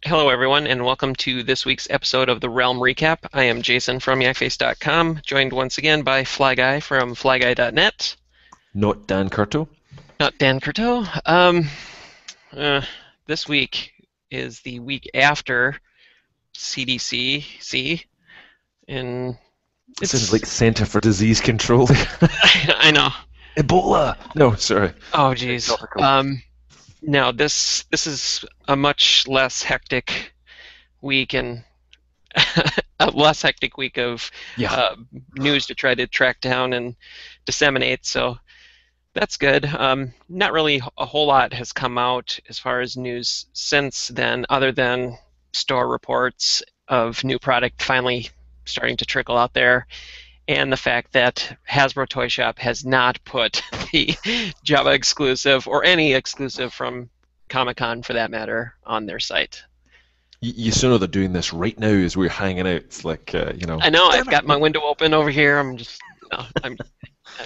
Hello, everyone, and welcome to this week's episode of the Realm Recap. I am Jason from Yakface.com, joined once again by Fly Guy from FlyGuy.net. Not Dan Curto. Not Dan Curto. This week is the week after CDCC, and This is like Center for Disease Control. I know. Ebola. No, sorry. Oh, geez. No, this is a much less hectic week and a less hectic week of news to try to track down and disseminate. So that's good. Not really a whole lot has come out as far as news since then, other than store reports of new product finally starting to trickle out there, and the fact that HasbroToyShop has not put the Jabba exclusive, or any exclusive from Comic-Con for that matter, on their site. You still know they're doing this right now as we're hanging out. It's like, I know, I've got my window open over here. I'm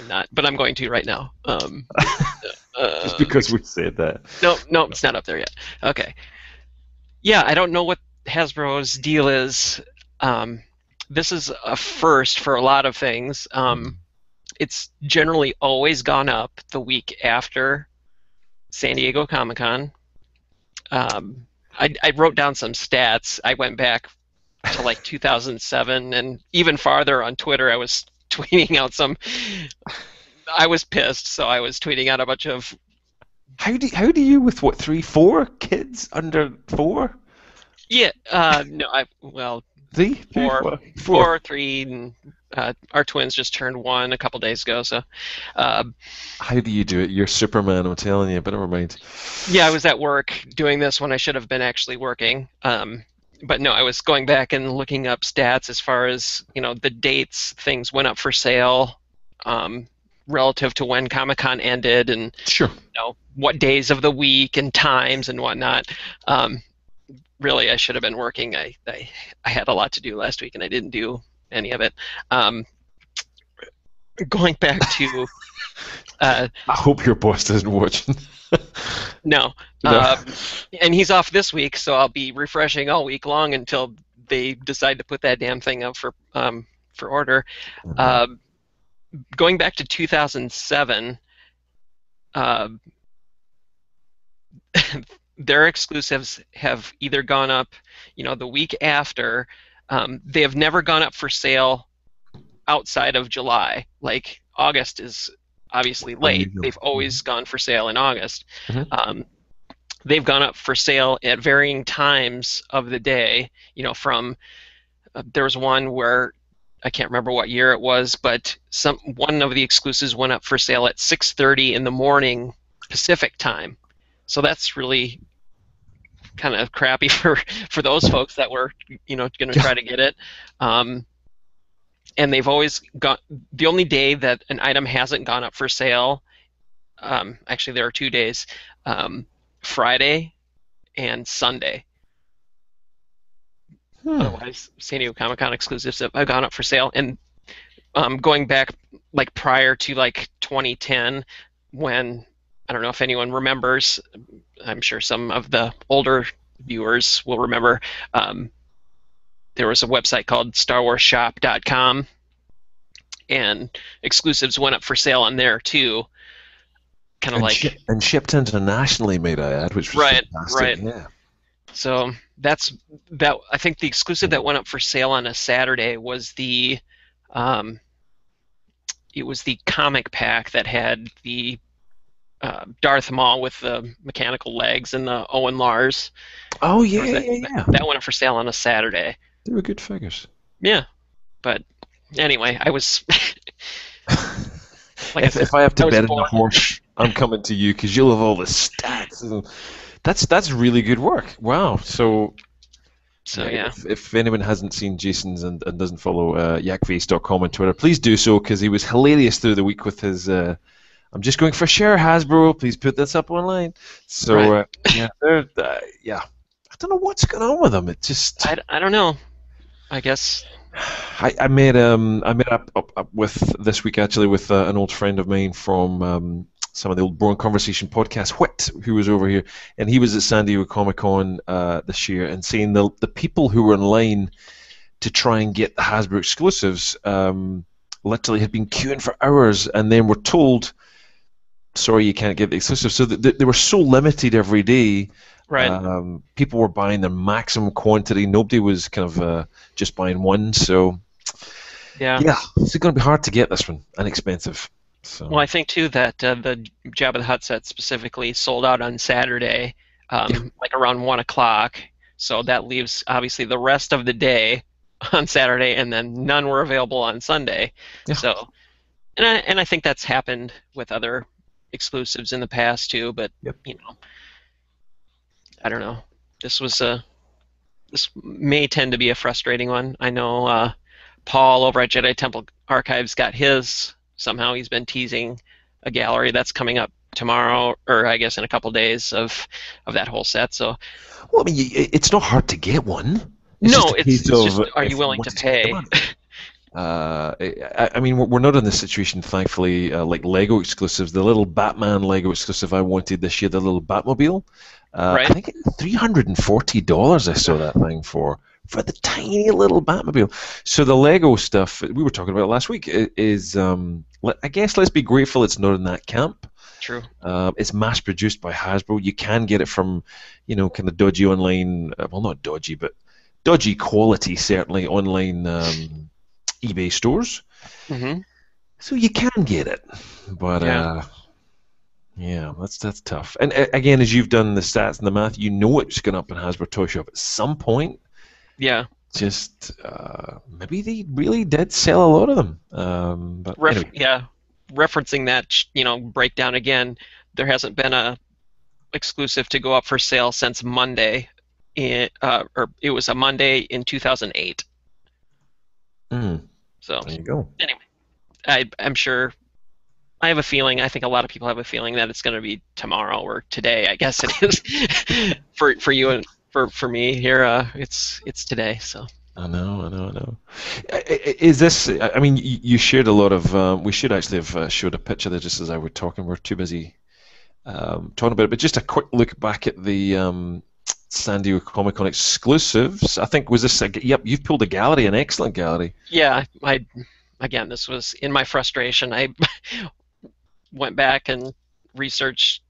not, but I'm going to right now. Just because we said that. No, it's not up there yet. Okay. Yeah, I don't know what Hasbro's deal is. This is a first for a lot of things. It's generally always gone up the week after San Diego Comic-Con. I wrote down some stats. I went back to like 2007 and even farther on Twitter. I was tweeting out some. I was pissed, so I was tweeting out a bunch of. How do you with what 3-4 kids under 4? Yeah. No. Well. Four, 3, and our twins just turned 1 a couple days ago. So, how do you do it? You're Superman, I'm telling you. But never mind. Yeah, I was at work doing this when I should have been actually working. But no, I was going back and looking up stats as far as the dates things went up for sale, relative to when Comic-Con ended, and sure, what days of the week and times and whatnot. Really, I should have been working. I had a lot to do last week, and I didn't do any of it. Going back to... I hope your boss doesn't watch. No. And he's off this week, so I'll be refreshing all week long until they decide to put that damn thing up for order. Going back to 2007... their exclusives have either gone up, the week after. They have never gone up for sale outside of July. Like, August is obviously late. They've always gone for sale in August. Mm-hmm. They've gone up for sale at varying times of the day. From there was one where I can't remember what year it was, but one of the exclusives went up for sale at 6:30 in the morning Pacific time. So that's really kind of crappy for those folks that were, going to try to get it. And they've always got the only day that an item hasn't gone up for sale. Actually, there are 2 days: Friday and Sunday. Otherwise, San Diego Comic-Con exclusives have gone up for sale. And going back like prior to like 2010, when I don't know if anyone remembers. I'm sure some of the older viewers will remember. There was a website called StarWarsShop.com, and exclusives went up for sale on there too. Kind of and shipped internationally, might I add, which was fantastic. Right. Yeah. So that. I think the exclusive that went up for sale on a Saturday was the. It was the comic pack that had the. Darth Maul with the mechanical legs and the Owen Lars. Oh, yeah. That went up for sale on a Saturday. They were good figures. Yeah. But anyway, I was... if I have to bet on the horse, I'm coming to you because you'll have all the stats. That's really good work. Wow. So yeah. If anyone hasn't seen Jason's and doesn't follow Yakface.com on Twitter, please do so, because he was hilarious through the week with his... I'm just going for share, Hasbro. Please put this up online. So yeah, I don't know what's going on with them. It just I don't know. I guess I met up with this week actually with an old friend of mine from some of the old Born Conversation podcast, Whit, who was over here, and he was at San Diego Comic-Con this year, and saying the people who were in line to try and get the Hasbro exclusives literally had been queuing for hours, and then were told, sorry, you can't get the exclusives. So they were so limited every day. Right. People were buying their maximum quantity. Nobody was kind of just buying one. So yeah, it's going to be hard to get this one, and expensive. So. Well, I think too that the Jabba the Hutt set specifically sold out on Saturday, like around 1 o'clock. So that leaves obviously the rest of the day on Saturday, and then none were available on Sunday. Yeah. So, and I think that's happened with other exclusives in the past too. But you know, I don't know. This may tend to be a frustrating one. I know Paul over at Jedi Temple Archives got his. Somehow he's been teasing a gallery that's coming up tomorrow, or I guess in a couple days, of that whole set. So, well, I mean, it's not hard to get one. It's just are you willing to pay? I mean, we're not in this situation, thankfully, like Lego exclusives. The little Batman Lego exclusive I wanted this year, the little Batmobile. Right. I think $340 I saw that thing for the tiny little Batmobile. So the Lego stuff we were talking about last week is, I guess, let's be grateful it's not in that camp. True. It's mass produced by Hasbro. You can get it from, kind of dodgy online, well, not dodgy, but dodgy quality, certainly, online eBay stores. Mm-hmm. So you can get it, but yeah, that's tough. And again, as you've done the stats and the math, it's going up in HasbroToyShop at some point. Yeah. Just maybe they really did sell a lot of them. But anyway. Yeah, referencing that breakdown again, there hasn't been a exclusive to go up for sale since Monday. Or it was a Monday in 2008. So there you go. Anyway, I'm sure. I have a feeling. I think a lot of people have a feeling that it's going to be tomorrow or today. I guess it is for you and for me here. It's today. So. I know. Is this? I mean, you shared a lot of. We should actually have showed a picture there just as I were talking. We're too busy talking about it. But just a quick look back at the San Diego Comic-Con exclusives. I think was this. Yep, you've pulled a gallery, an excellent gallery. Yeah, again, this was in my frustration. I went back and researched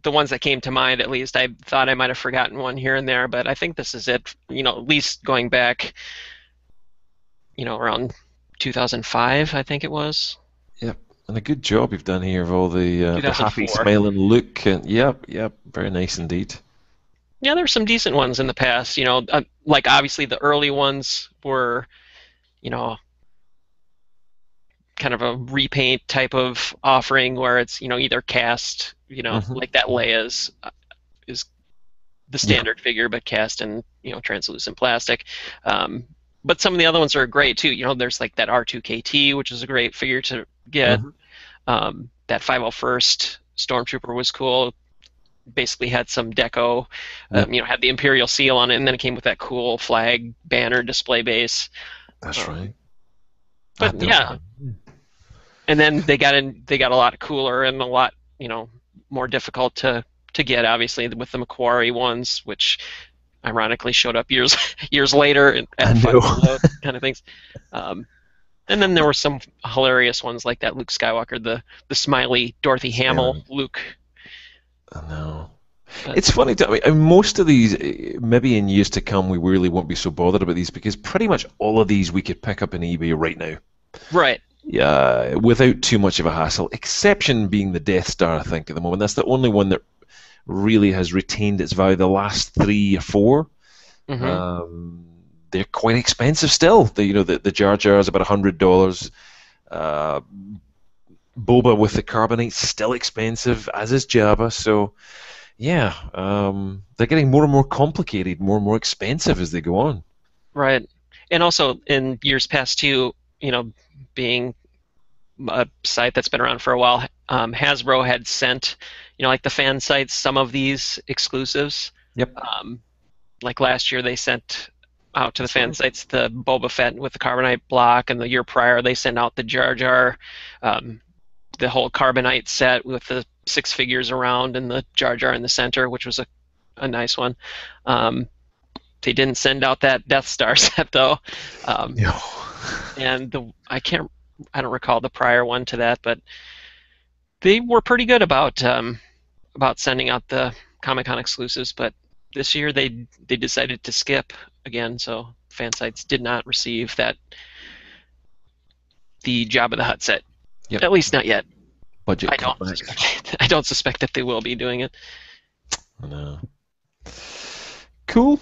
the ones that came to mind. At least I thought I might have forgotten one here and there, but I think this is it. At least going back, around 2005, I think it was. Yep, and a good job you've done here of all the happy smiling look. And yep, very nice indeed. Yeah, there were some decent ones in the past. Like obviously the early ones were, kind of a repaint type of offering where it's either cast, like that Leia's is the standard figure, but cast in translucent plastic. But some of the other ones are great too. There's like that R2KT, which is a great figure to get. That 501st Stormtrooper was cool. Basically had some deco, had the Imperial seal on it, and then it came with that cool flag banner display base. That's right. But yeah. And then they got a lot cooler and a lot more difficult to get, obviously, with the Macquarie ones, which ironically showed up years later at kind of things. And then there were some hilarious ones like that Luke Skywalker, the smiley Dorothy Hamill Luke. I know. It's funny. Most of these, maybe in years to come, we really won't be so bothered about these because pretty much all of these we could pick up on eBay right now. Right. Yeah, without too much of a hassle. Exception being the Death Star, I think, at the moment. That's the only one that really has retained its value. The last 3 or 4, they're quite expensive still. The Jar Jar is about $100. Boba with the carbonite still expensive, as is Jabba. So, yeah, they're getting more and more complicated, more and more expensive as they go on. Right, and also in years past too, being a site that's been around for a while, Hasbro had sent, like the fan sites, some of these exclusives. Yep. Like last year, they sent out to the fan sites the Boba Fett with the carbonite block, and the year prior they sent out the Jar Jar, the the whole carbonite set with the 6 figures around and the Jar Jar in the center, which was a nice one. They didn't send out that Death Star set though. No. And I don't recall the prior one to that, but they were pretty good about sending out the Comic-Con exclusives. But this year they decided to skip again, so fan sites did not receive the Jabba the Hutt set. Yep. At least not yet. Budget I don't suspect that they will be doing it. No. Cool.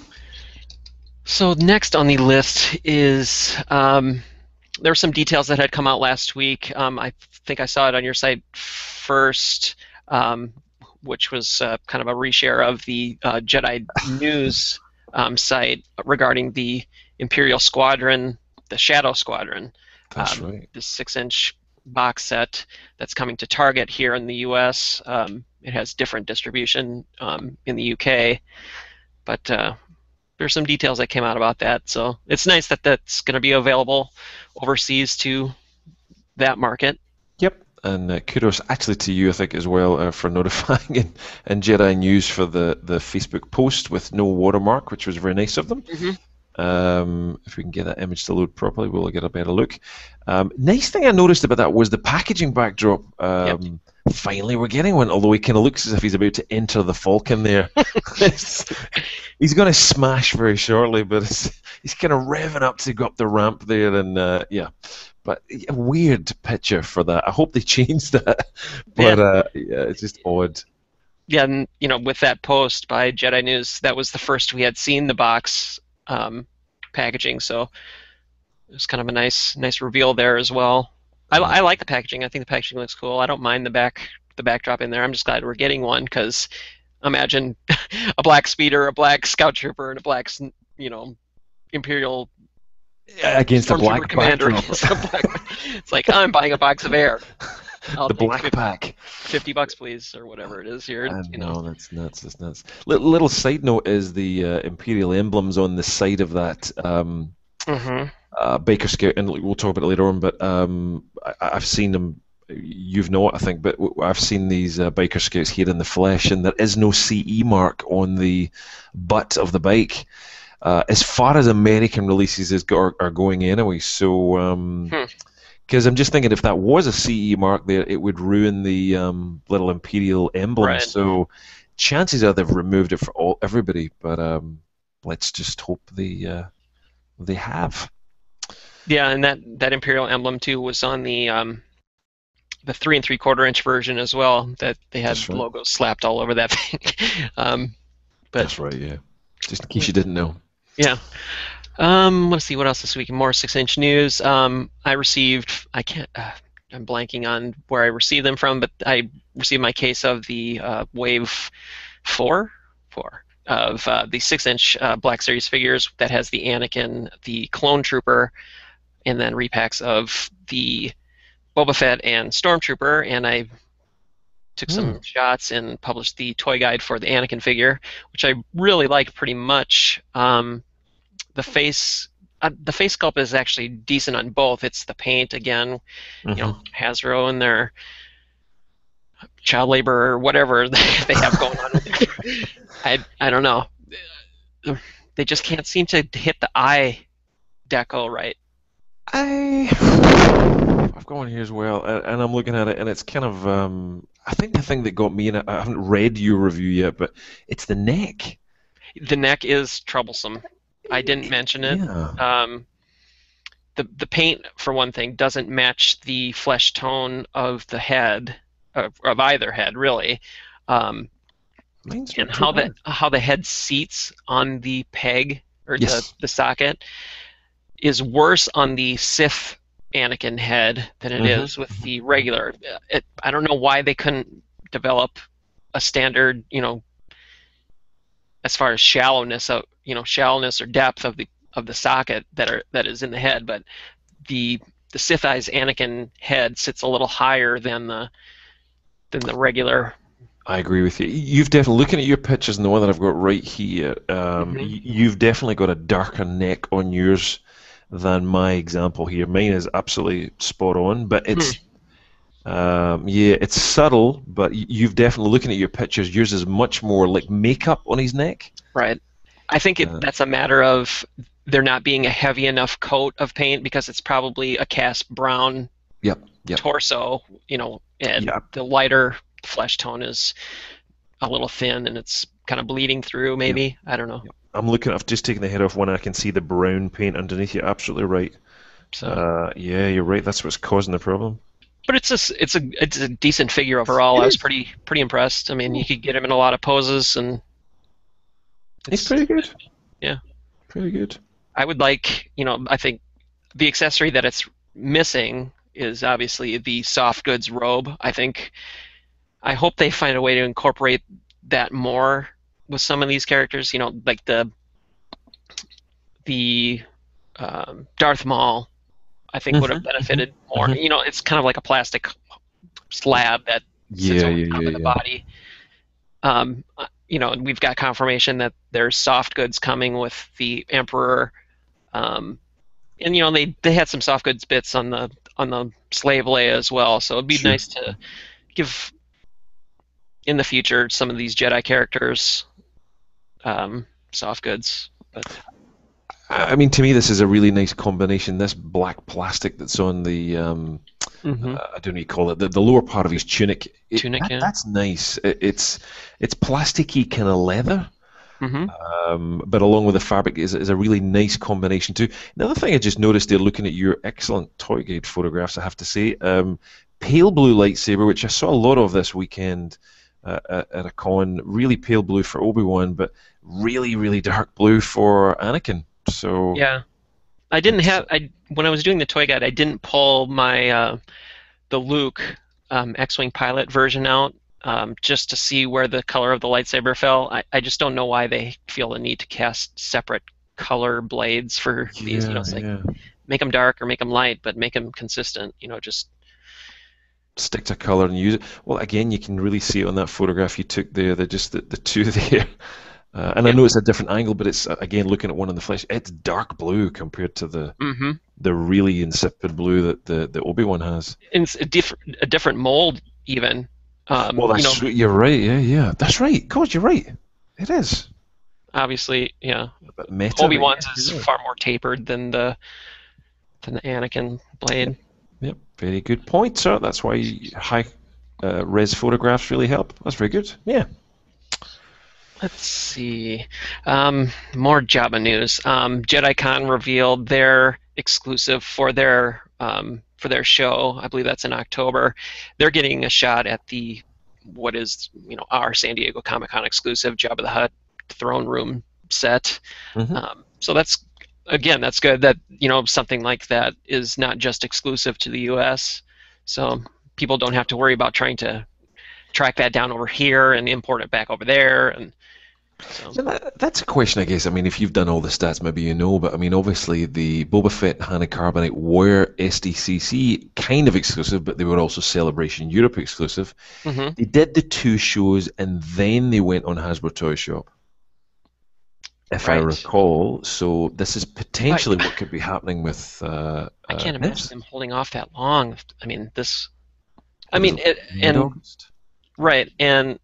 So next on the list is there were some details that had come out last week. I think I saw it on your site first, which was kind of a reshare of the Jedi News site regarding the Imperial Squadron, the Shadow Squadron. That's right. The 6-inch box set that's coming to Target here in the U.S. It has different distribution in the UK, but there's some details that came out about that. So it's nice that that's going to be available overseas to that market. Yep, and kudos actually to you, I think, as well, for notifying and Jedi News for the Facebook post with no watermark, which was very nice of them. Mm-hmm. If we can get that image to load properly, we'll get a better look. Nice thing I noticed about that was the packaging backdrop. Yep. Finally, we're getting one, although he kind of looks as if he's about to enter the Falcon there. He's going to smash very shortly, but he's kind of revving up to go up the ramp there, and yeah. But a weird picture for that. I hope they changed that. But yeah, it's just odd. Yeah, and with that post by Jedi News, that was the first we had seen the box packaging, so it was kind of a nice reveal there as well. I like the packaging. I think the packaging looks cool. I don't mind the backdrop in there. I'm just glad we're getting one, because imagine a black speeder, a black scout trooper, and a black Imperial against a black commander. It's like, I'm buying a box of air. I'll the black pack. $50 please, or whatever it is here. No, that's nuts. That's nuts. Little side note is the Imperial emblems on the side of that Baker Scout, and we'll talk about it later on, but I've seen them. You've not, I think, but I've seen these Biker Scouts here in the flesh, and there is no CE mark on the butt of the bike. As far as American releases are going anyway, so because I'm just thinking if that was a CE mark there, it would ruin the little Imperial emblem. Right. So chances are they've removed it for everybody, but let's just hope they have. Yeah, and that Imperial emblem too was on the 3 3/4-inch version as well. That they had logos slapped all over that thing. But that's right, yeah. Just in case you didn't know. Yeah. Let's see what else this week. More 6-inch news. I received. I'm blanking on where I received them from, but I received my case of the Wave 4 of the 6-inch Black Series figures that has the Anakin, the Clone Trooper, and then repacks of the Boba Fett and Stormtrooper, and I took some shots and published the toy guide for the Anakin figure, which I really like pretty much. The face sculpt is actually decent on both. It's the paint again, Hasbro and their child labor or whatever they have going on with it. I don't know. They just can't seem to hit the eye deco right. I've gone here as well, and I'm looking at it, and it's kind of I think the thing that got me, and I haven't read your review yet, but it's the neck. The neck is troublesome. I didn't mention it. Yeah. The paint, for one thing, doesn't match the flesh tone of the head, of either head, really. And how the head seats on the peg, or the socket, is worse on the Sith Anakin head than it is with the regular. I don't know why they couldn't develop a standard, as far as shallowness or depth of the socket that is in the head, but the Sith Eyes Anakin head sits a little higher than the regular. I agree with you. You've definitely, looking at your pictures and the one that I've got right here, you've definitely got a darker neck on yours than my example here. Mine is absolutely spot on, but Yeah, it's subtle, but you've definitely, looking at your pictures, yours is much more like makeup on his neck. Right. I think that's a matter of there not being a heavy enough coat of paint, because it's probably a cast brown torso, and the lighter flesh tone is a little thin and it's kind of bleeding through, maybe. I don't know. I've just taken the head off one and I can see the brown paint underneath. You're absolutely right. So yeah, you're right. That's what's causing the problem. But it's a decent figure overall. I was pretty impressed. I mean, you could get him in a lot of poses, and he's pretty good. Yeah, pretty good. I would like, I think the accessory that it's missing is obviously the soft goods robe. I hope they find a way to incorporate that more with some of these characters. Like the Darth Maul, I think would have benefited more. It's kind of like a plastic slab that sits over top of the body. We've got confirmation that there's soft goods coming with the Emperor, and they had some soft goods bits on the slave Leia as well. So it'd be nice to give in the future some of these Jedi characters soft goods. But I mean, to me, this is a really nice combination. This black plastic that's on the, I don't know what you call it, the lower part of his tunic. That's nice. It's plasticky kind of leather, but along with the fabric is a really nice combination too. Another thing I just noticed there, looking at your excellent Toy Guide photographs, I have to say, pale blue lightsaber, which I saw a lot of this weekend at a con. Really pale blue for Obi-Wan, but really, really dark blue for Anakin. So yeah, when I was doing the toy guide, I didn't pull my the Luke X-wing pilot version out just to see where the color of the lightsaber fell. I just don't know why they feel the need to cast separate color blades for these. Make them dark or make them light, but make them consistent. Just stick to color and use it. Well, again, you can really see it on that photograph you took there. They're just the two there. And I know it's a different angle, but it's, again, looking at one in the flesh, it's dark blue compared to the really insipid blue that the Obi-Wan has. And it's a different mold, even. Well, you're right. Yeah, that's right. God, you're right. It is. Obviously, yeah. Obi-Wan's is far more tapered than the Anakin blade. Yep, very good point, sir. That's why high res photographs really help. That's very good. Yeah. Let's see. More Jabba news. JediCon revealed their exclusive for their show. I believe that's in October. They're getting a shot at what is our San Diego Comic-Con exclusive Jabba the Hutt throne room set. So that's good that something like that is not just exclusive to the U.S. So people don't have to worry about trying to track that down over here and import it back over there. And so that's a question, I guess. I mean, if you've done all the stats, maybe you know, but I mean, obviously the Boba Fett and Hannah Carbonite were SDCC kind of exclusive, but they were also Celebration Europe exclusive. They did the two shows and then they went on HasbroToyShop, if I recall. So this is potentially what could be happening with. I can't imagine them holding off that long. I mean, and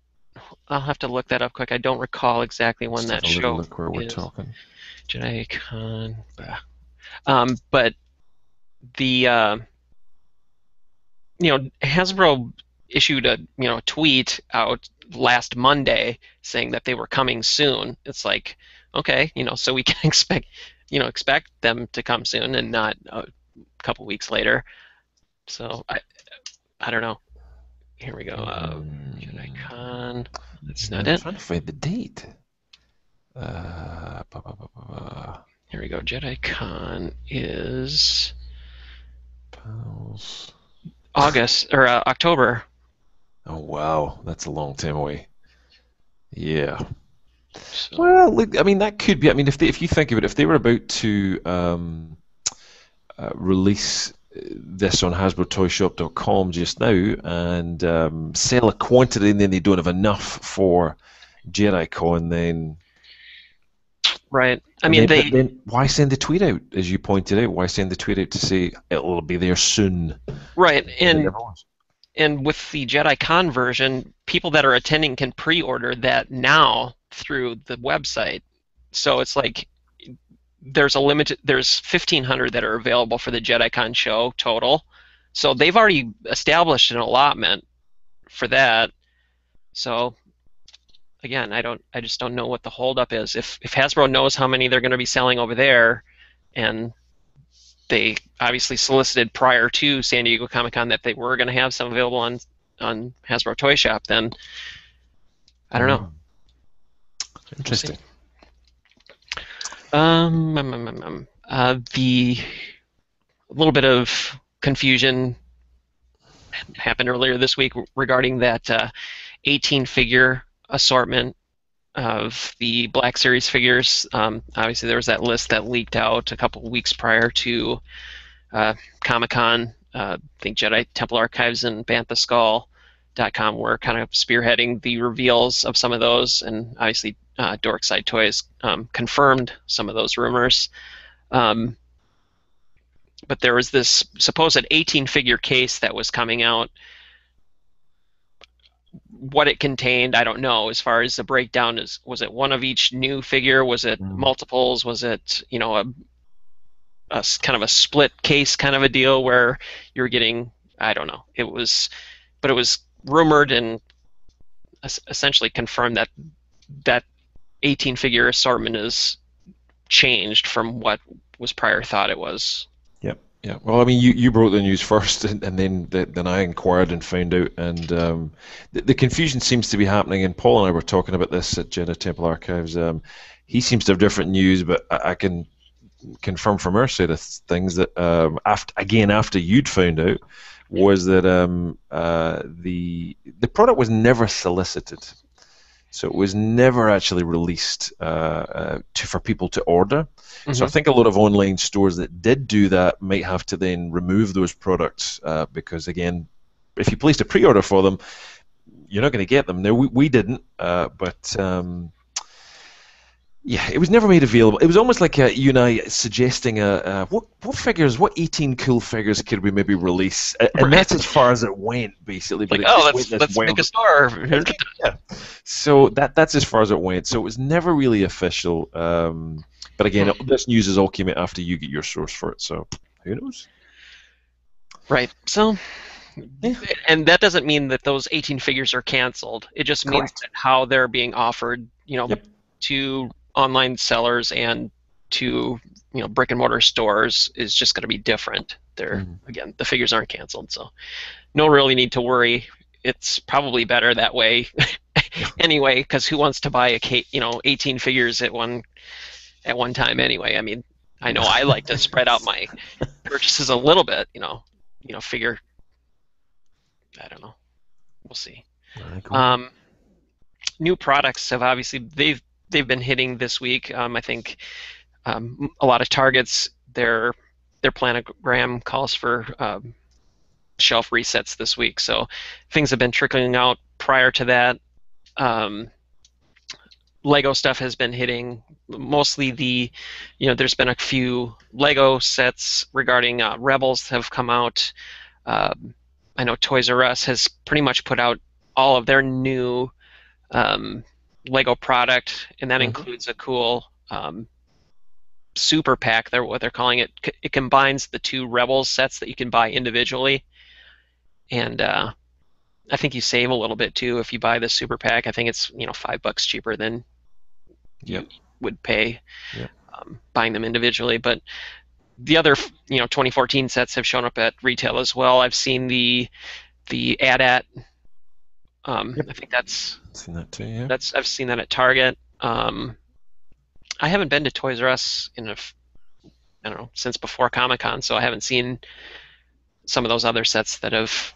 I'll have to look that up quick. I don't recall exactly when that show look where we're talking. JediCon. But the Hasbro issued a tweet out last Monday saying that they were coming soon. It's like, okay, so we can expect them to come soon and not a couple weeks later. So I don't know. Here we go. JediCon. That's not it. I'm trying to find the date. Here we go. JediCon is August or October. Oh wow, that's a long time away. Yeah. So. Well, look, I mean that could be. I mean, if you think of it, if they were about to release this on HasbroToyShop.com just now and sell a quantity, and then they don't have enough for JediCon, then right. I mean, then why send the tweet out, as you pointed out? Why send the tweet out to say it'll be there soon? Right, and and with the JediCon version, people that are attending can pre-order that now through the website. So it's like there's 1,500 that are available for the JediCon show total. So they've already established an allotment for that. So again, I just don't know what the holdup is. If Hasbro knows how many they're going to be selling over there, and they obviously solicited prior to San Diego Comic-Con that they were going to have some available on HasbroToyShop, then I don't know. Interesting. The little bit of confusion happened earlier this week regarding that 18-figure assortment of the Black Series figures. Obviously, there was that list that leaked out a couple of weeks prior to Comic-Con. I think Jedi Temple Archives and BanthaSkull.com were kind of spearheading the reveals of some of those, and obviously Dorkside Toys confirmed some of those rumors. But there was this supposed 18-figure case that was coming out. What it contained, I don't know. As far as the breakdown, was it one of each new figure? Was it multiples? Was it, you know, a kind of a split case kind of a deal where you're getting, I don't know. It was rumored and essentially confirmed that that 18-figure assortment is changed from what was prior thought it was. Yep. Yeah. Well, I mean, you broke the news first, and then I inquired and found out, and the confusion seems to be happening. And Paul and I were talking about this at Jedi Temple Archives. He seems to have different news, but I can confirm from our side of things that after you'd found out, was that the product was never solicited. So it was never actually released for people to order. Mm-hmm. So I think a lot of online stores that did do that might have to then remove those products because, again, if you placed a pre-order for them, you're not going to get them. Now, we didn't, but yeah, it was never made available. It was almost like you and I suggesting what 18 cool figures could we maybe release? And that's as far as it went, basically. But let's make a store. Yeah. So that's as far as it went. So it was never really official. But again, this news is all came out after you get your source for it. So who knows? Right. So, and that doesn't mean that those 18 figures are canceled. It just means that how they're being offered, to online sellers and to brick and mortar stores is just going to be different. They're again, the figures aren't canceled, so no really need to worry. It's probably better that way anyway, because who wants to buy 18 figures at one time anyway? I mean, I know I like to spread out my purchases a little bit, figure. I don't know. We'll see. Cool. New products have obviously they've been hitting this week. I think a lot of Targets, their planogram calls for shelf resets this week. So things have been trickling out prior to that. Lego stuff has been hitting. Mostly there's been a few Lego sets regarding Rebels have come out. I know Toys R Us has pretty much put out all of their new Lego product, and that includes a cool super pack. What they're calling it. It combines the two Rebels sets that you can buy individually, and I think you save a little bit too if you buy the super pack. I think it's $5 cheaper than you would pay buying them individually. But the other 2014 sets have shown up at retail as well. I've seen the AT-AT. I think that's. I've seen that too. Yeah. I've seen that at Target. I haven't been to Toys R Us in I don't know, since before Comic-Con, so I haven't seen some of those other sets that have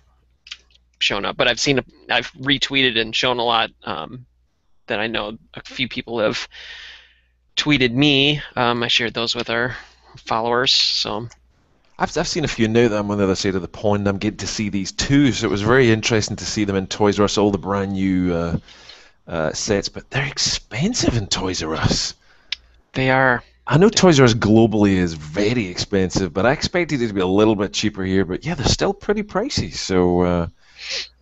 shown up. But I've retweeted and shown a lot that I know a few people have tweeted me. I shared those with our followers. So I've seen a few now that I'm on the other side of the pond. I'm getting to see these too, so it was very interesting to see them in Toys R Us, all the brand new sets, but they're expensive in Toys R Us. They are. I know Toys R Us globally is very expensive, but I expected it to be a little bit cheaper here. But yeah, they're still pretty pricey. So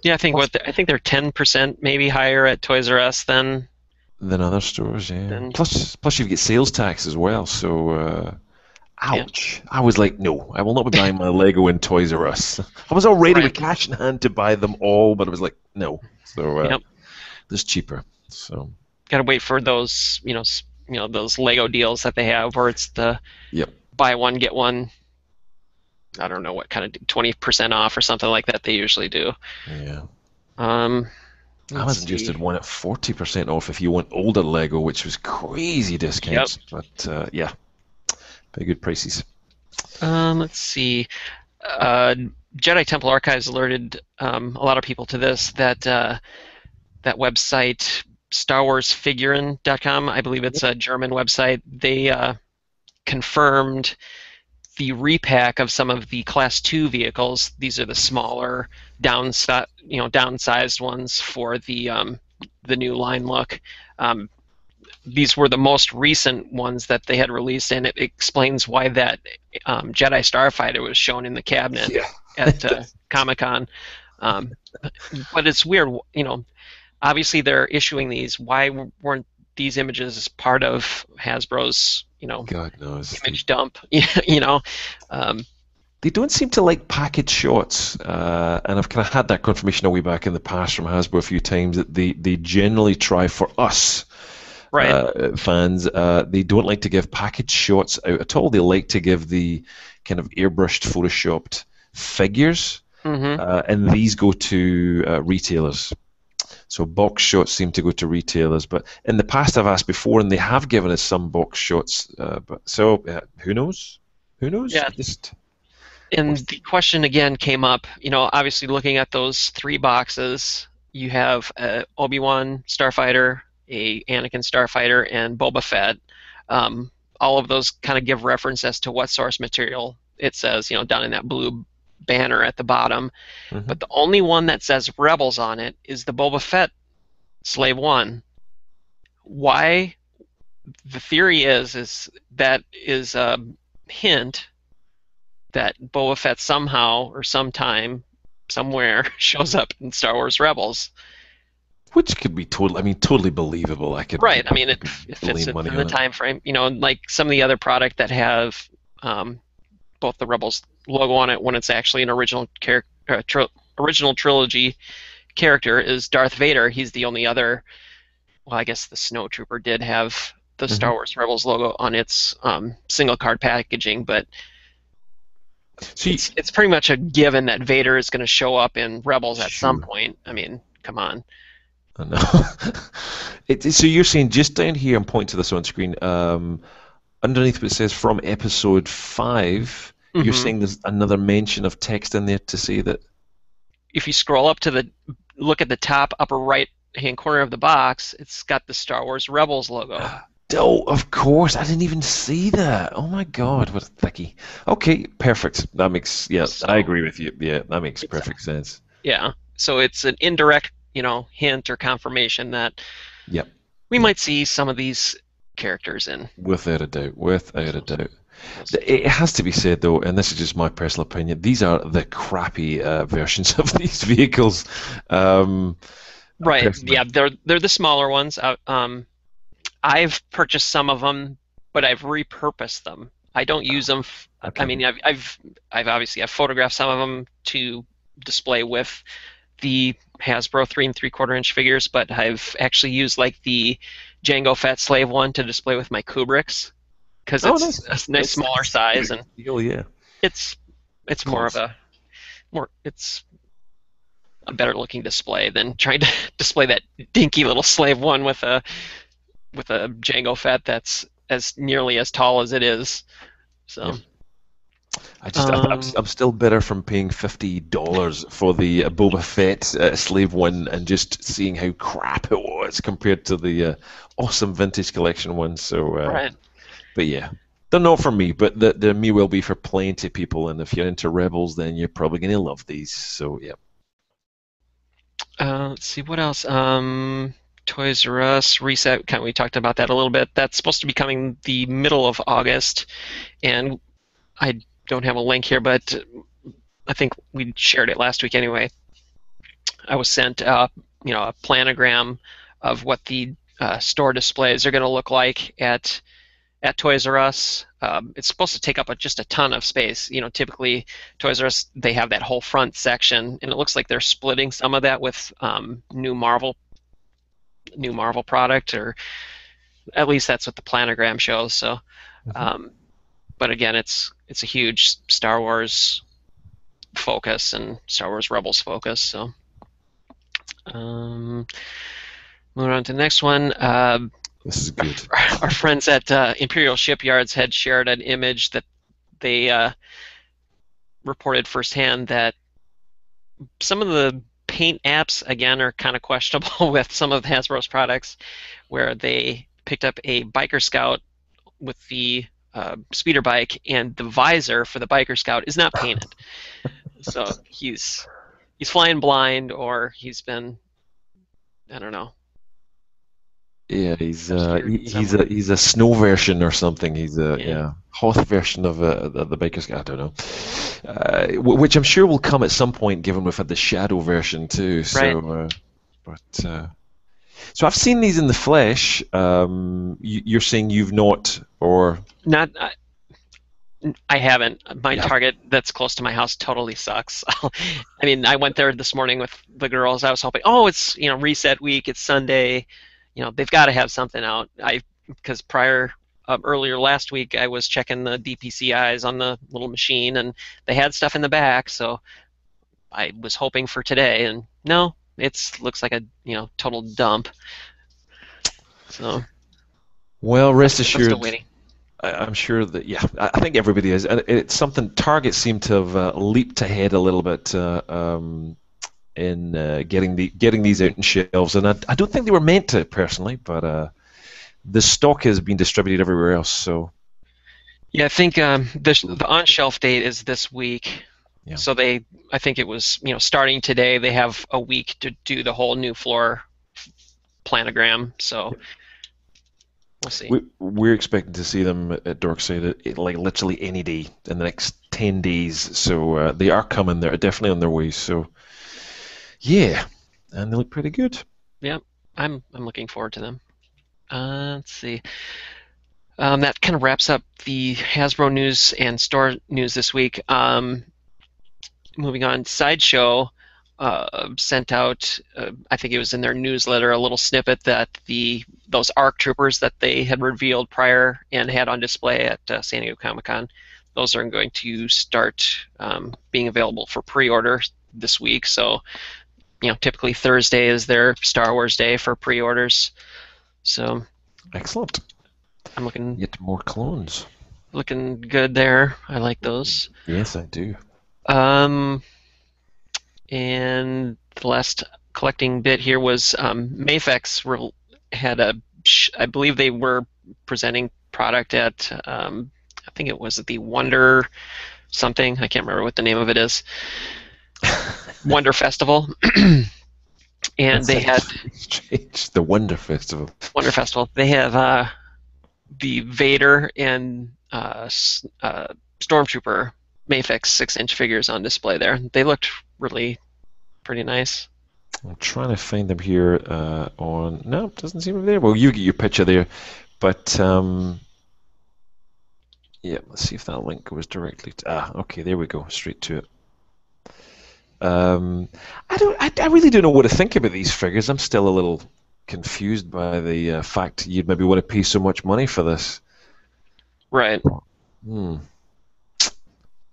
Yeah, I think I think they're 10% maybe higher at Toys R Us than other stores. Yeah. Plus you get sales tax as well. So. Ouch. Yeah. I was like, no, I will not be buying my Lego in Toys R Us. I was already with cash in hand to buy them all, but I was like, no. So this is cheaper. So gotta wait for those, those Lego deals that they have where it's the buy one get one. I don't know what kind of 20% off or something like that they usually do. Yeah. Amazon just did one at 40% off if you want older Lego, which was crazy discounts. Yep. But yeah. Very good prices. Let's see. Jedi Temple Archives alerted a lot of people to this, that that website, StarWarsFiguren.com, I believe it's a German website. They confirmed the repack of some of the Class 2 vehicles. These are the smaller, downsized ones for the new line look. These were the most recent ones that they had released, and it explains why that Jedi Starfighter was shown in the cabinet at Comic-Con. But it's weird, obviously they're issuing these. Why weren't these images part of Hasbro's, God knows, image dump? They don't seem to like package shots, and I've kind of had that confirmation a way back in the past from Hasbro a few times that they generally try for us. Fans, they don't like to give package shots out at all. They like to give the kind of airbrushed, photoshopped figures, and these go to retailers. So box shots seem to go to retailers, but in the past I've asked before, and they have given us some box shots. But who knows? Who knows? Yeah. And the question again came up. Obviously looking at those 3 boxes, you have Obi-Wan Starfighter, a Anakin Starfighter, and Boba Fett. All of those kind of give reference as to what source material it says, down in that blue banner at the bottom. But the only one that says Rebels on it is the Boba Fett Slave 1. Why? The theory is that is a hint that Boba Fett somehow or sometime, somewhere, shows up in Star Wars Rebels. Which could be totally believable. It fits in the time frame. Like some of the other product that have both the Rebels logo on it when it's actually an original trilogy character is Darth Vader. He's the only other. Well, I guess the Snow Trooper did have the Star Wars Rebels logo on its single card packaging, but it's pretty much a given that Vader is going to show up in Rebels at some point. Come on. I know. So you're saying just down here, and point to this on screen, underneath what it says from episode 5, you're saying there's another mention of text in there to say that. If you scroll up to look at the top upper right hand corner of the box, it's got the Star Wars Rebels logo. Oh, of course. I didn't even see that. Oh my God, what a thickie. Okay, perfect. That makes, I agree with you. Yeah, that makes perfect sense. Yeah, so it's an indirect hint or confirmation that we might see some of these characters in. Without a doubt. It has to be said, though, and this is just my personal opinion, these are the crappy versions of these vehicles. Right, yeah, they're the smaller ones. I've purchased some of them, but I've repurposed them. I don't use them. I've obviously photographed some of them to display with the Hasbro 3 3/4-inch figures, but I've actually used like the Jango Fett Slave one to display with my Kubricks because it's a nice smaller size, and it's it's a better looking display than trying to display that dinky little Slave one with a Jango Fett that's as nearly as tall as it is. So. I'm still bitter from paying $50 for the Boba Fett Slave one and just seeing how crap it was compared to the awesome vintage collection one. So, but yeah, they're not for me, but they may well be for plenty of people. And if you're into Rebels, then you're probably going to love these. So yeah. Let's see what else. Toys R Us Reset. We talked about that a little bit. That's supposed to be coming the middle of August, and I don't have a link here, but I think we shared it last week anyway. I was sent a planogram of what the store displays are going to look like at Toys R Us. It's supposed to take up just a ton of space. Typically Toys R Us, they have that whole front section, and it looks like they're splitting some of that with new Marvel product, or at least that's what the planogram shows. So, but again, it's a huge Star Wars focus and Star Wars Rebels focus. So, moving on to the next one. This is good. Our friends at Imperial Shipyards had shared an image that they reported firsthand that some of the paint apps, again, are kind of questionable with some of Hasbro's products, where they picked up a Biker Scout with the speeder bike, and the visor for the Biker Scout is not painted. So he's flying blind, or he's been, I don't know. Yeah, he's a snow version or something. He's a Hoth version of the Biker Scout. I don't know, which I'm sure will come at some point, given we've had the Shadow version too. So, right. So I've seen these in the flesh. You're saying you've not, or not? I haven't. My Target that's close to my house totally sucks. I mean, I went there this morning with the girls. I was hoping, it's reset week. It's Sunday. They've got to have something out. Because earlier last week, I was checking the DPCIs on the little machine, and they had stuff in the back. So I was hoping for today, and no, looks like a total dump. So, well, rest assured. I'm still waiting. I'm sure that I think everybody is, and it's something Target seemed to have leaped ahead a little bit in getting these out in shelves, and I don't think they were meant to personally, but the stock has been distributed everywhere else. So yeah, I think the on-shelf date is this week. Yeah. So I think it was starting today. They have a week to do the whole new floor planogram. So. We'll see. We're expecting to see them at Dorkside like literally any day in the next 10 days. So they are coming. They're definitely on their way. So yeah, and they look pretty good. Yeah, I'm looking forward to them. Let's see. That kind of wraps up the Hasbro news and store news this week. Moving on, Sideshow sent out, I think it was in their newsletter, a little snippet that those ARC Troopers that they had revealed prior and had on display at San Diego Comic-Con, those are going to start being available for pre-order this week. So, typically Thursday is their Star Wars day for pre-orders. So, excellent. I'm looking. Get more clones. Looking good there. I like those. Yes, I do. And the last collecting bit here was Mafex had I believe they were presenting product at, I think it was at the Wonder something. I can't remember what the name of it is. Wonder Festival. And they had the Wonder Festival. Wonder Festival. They have the Vader and Stormtrooper Mafex 6-inch figures on display there. They looked really pretty nice. I'm trying to find them here on. No, it doesn't seem to be there. Well, you get your picture there, but yeah. Let's see if that link goes directly to. Okay, there we go. Straight to it. I really don't know what to think about these figures. I'm still a little confused by the fact you'd maybe want to pay so much money for this. Right.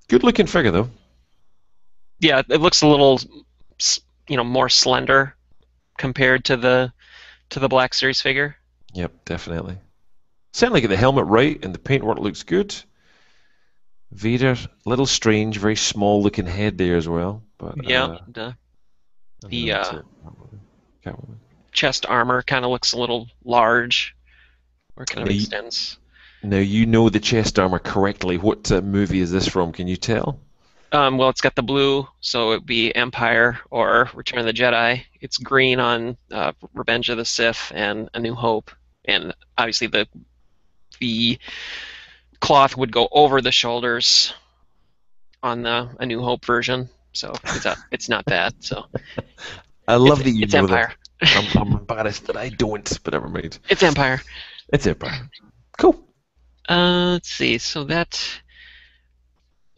Good looking figure though. Yeah, it looks a little, more slender compared to the Black Series figure. Yep, definitely. Certainly get the helmet right, and the paintwork looks good. Vader, a little strange, very small looking head there as well. But yeah, the chest armor kind of looks a little large, or kind of extends. Now you know the chest armor correctly. What movie is this from? Can you tell? Well, it's got the blue, so it would be Empire or Return of the Jedi. It's green on Revenge of the Sith and A New Hope, and obviously the cloth would go over the shoulders on the A New Hope version. So it's not that. So I love that you it's know Empire. that. I'm embarrassed that I don't, but never mind. It's Empire. It's Empire. Cool. Let's see. So that.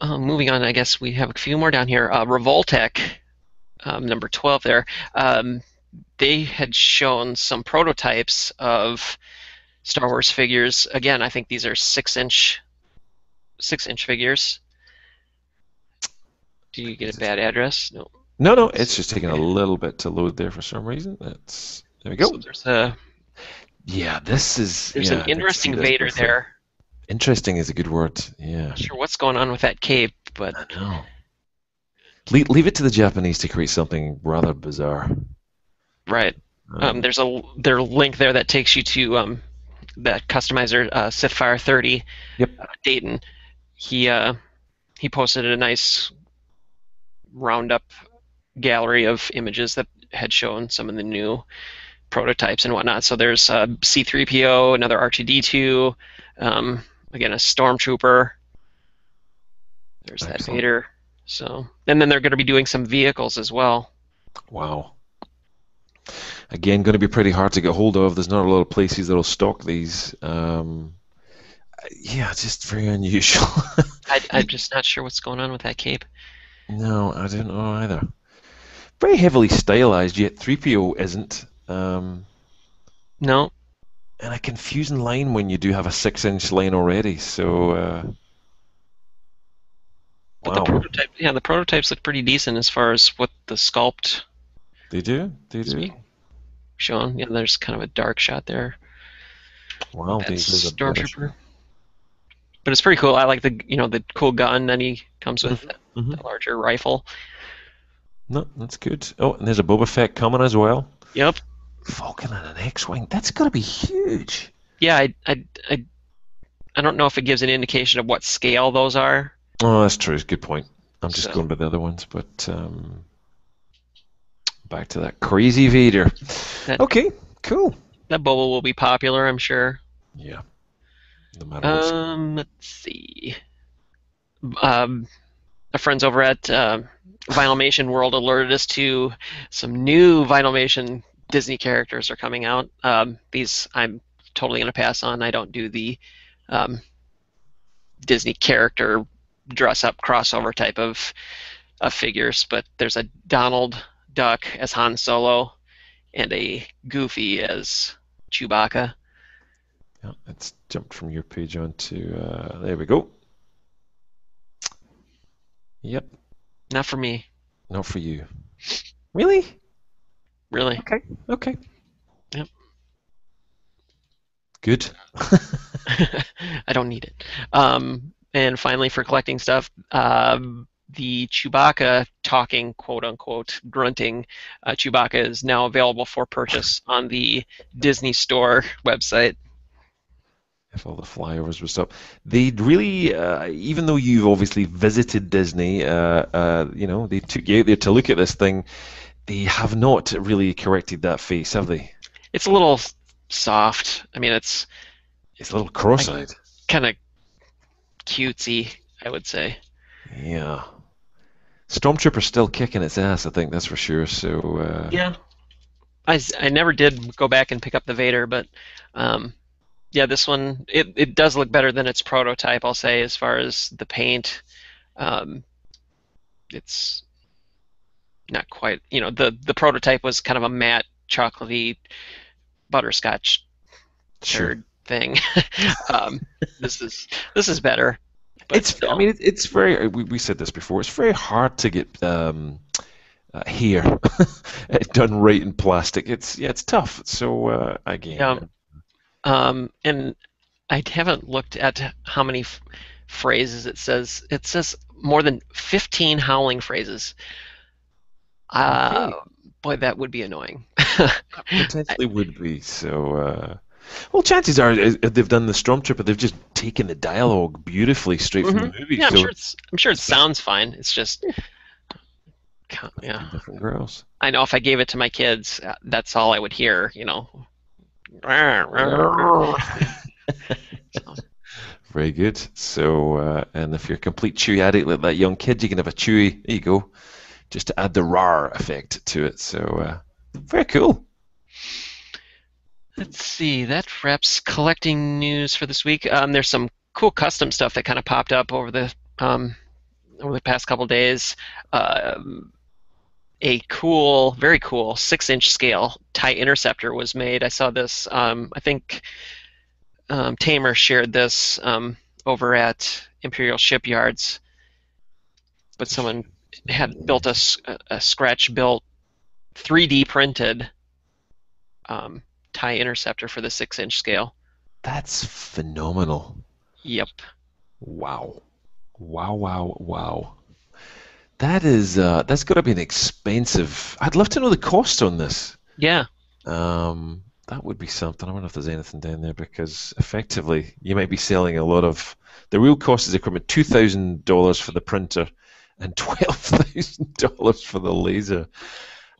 Moving on, I guess we have a few more down here. Revoltech, number 12 there. They had shown some prototypes of Star Wars figures. Again, I think these are 6-inch figures. Do you get a bad address? No. No, it's just taking a little bit to load there for some reason. There we go. So there's a. Yeah, there's an interesting Vader there. Interesting is a good word. Yeah. Not sure what's going on with that cape, but I know. Leave it to the Japanese to create something rather bizarre. Right. There's their link there that takes you to that customizer Sithfire 30. Yep. Dayton. He posted a nice roundup gallery of images that had shown some of the new prototypes and whatnot. So there's C-3PO, another R2-D2, again a Stormtrooper. There's Excellent. that Vader. So, and then they're going to be doing some vehicles as well. Wow. Again, going to be pretty hard to get hold of. There's not a lot of places that'll stock these. Yeah, just very unusual. I'm just not sure what's going on with that cape. No, I don't know either. Very heavily stylized, yet 3PO isn't. No. And a confusing line when you do have a 6-inch line already. So. But wow. the prototypes look pretty decent as far as what the sculpt. They do. They do. Shown. Yeah, there's kind of a dark shot there. Wow. That's Stormtrooper. But it's pretty cool. I like the cool gun that he comes with, the larger rifle. No, that's good. Oh, and there's a Boba Fett coming as well. Yep. Falcon and an X-wing. That's got to be huge. Yeah, I don't know if it gives an indication of what scale those are. Oh, that's true. It's a good point. I'm just going by the other ones, but back to that crazy Vader. Okay, cool. That Boba will be popular, I'm sure. Yeah. No matter what. Let's see. Our friends over at Vinylmation World alerted us to some new Vinylmation Disney characters are coming out. These I'm totally going to pass on. I don't do the Disney character dress-up crossover type of figures, but there's a Donald Duck as Han Solo and a Goofy as Chewbacca. Yeah, it's jumped from your page onto there we go. Yep. Not for me. Not for you. Really? Really. Okay. Yep. Good. I don't need it. And finally, for collecting stuff, the Chewbacca talking, quote-unquote, grunting Chewbacca is now available for purchase on the Disney Store website. If all the flyovers were stuff, they really, even though you've obviously visited Disney, they took you out there to look at this thing. They have not really corrected that face, have they? It's a little soft. I mean, it's a little cross-eyed. Kind of cutesy, I would say. Yeah. Stormtrooper's still kicking its ass, I think, that's for sure. So. Yeah. I never did go back and pick up the Vader, but. Yeah, this one, it does look better than its prototype, I'll say, as far as the paint. It's not quite, the prototype was kind of a matte, chocolatey, butterscotch turd thing. This is better. It's very, we said this before, it's very hard to get hair done right in plastic. It's tough. So, again. Yeah. And I haven't looked at how many phrases it says. It says more than 15 howling phrases. Boy, that would be annoying. Potentially would be. So, well, chances are they've done the Stormtrooper. They've just taken the dialogue beautifully straight from the movie. Yeah, I'm sure it sounds fine. It's just, different girls. I know if I gave it to my kids, that's all I would hear. Very good. So, and if you're a complete Chewie addict like that young kid, you can have a Chewie. There you go. just to add the rar effect to it. So very cool. Let's see, that wraps collecting news for this week. There's some cool custom stuff that kind of popped up over the past couple days. A cool, very cool 6-inch scale TIE interceptor was made. I saw this. I think Tamer shared this over at Imperial Shipyards, but someone had built a scratch-built, 3D printed TIE interceptor for the 6-inch scale. That's phenomenal. Yep. Wow. Wow, wow, wow. That is that's got to be an expensive. I'd love to know the cost on this. Yeah. That would be something. I wonder if there's anything down there, because effectively you might be selling a lot of the real cost is equipment, $2,000 for the printer and $12,000 for the laser.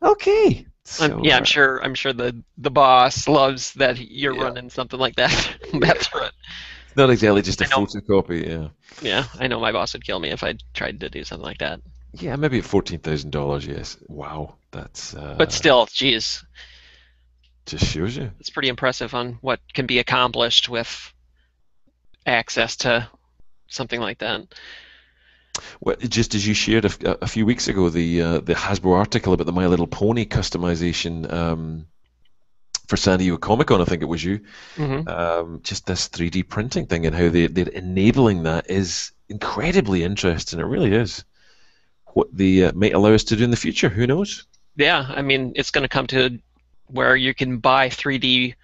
Okay. So, yeah, I'm sure the boss loves that you're running something like that. That's right. It's not exactly just a photocopy, yeah. Yeah, I know my boss would kill me if I tried to do something like that. Yeah, maybe at $14,000, yes. Wow, that's. But still, geez. Just shows you. It's pretty impressive on what can be accomplished with access to something like that. Well, just as you shared a few weeks ago, the Hasbro article about the My Little Pony customization for San Diego Comic-Con, I think it was you. Mm-hmm. Just this 3D printing thing and how they're enabling that is incredibly interesting. It really is. What they might allow us to do in the future, who knows? Yeah, I mean, it's going to come to where you can buy 3D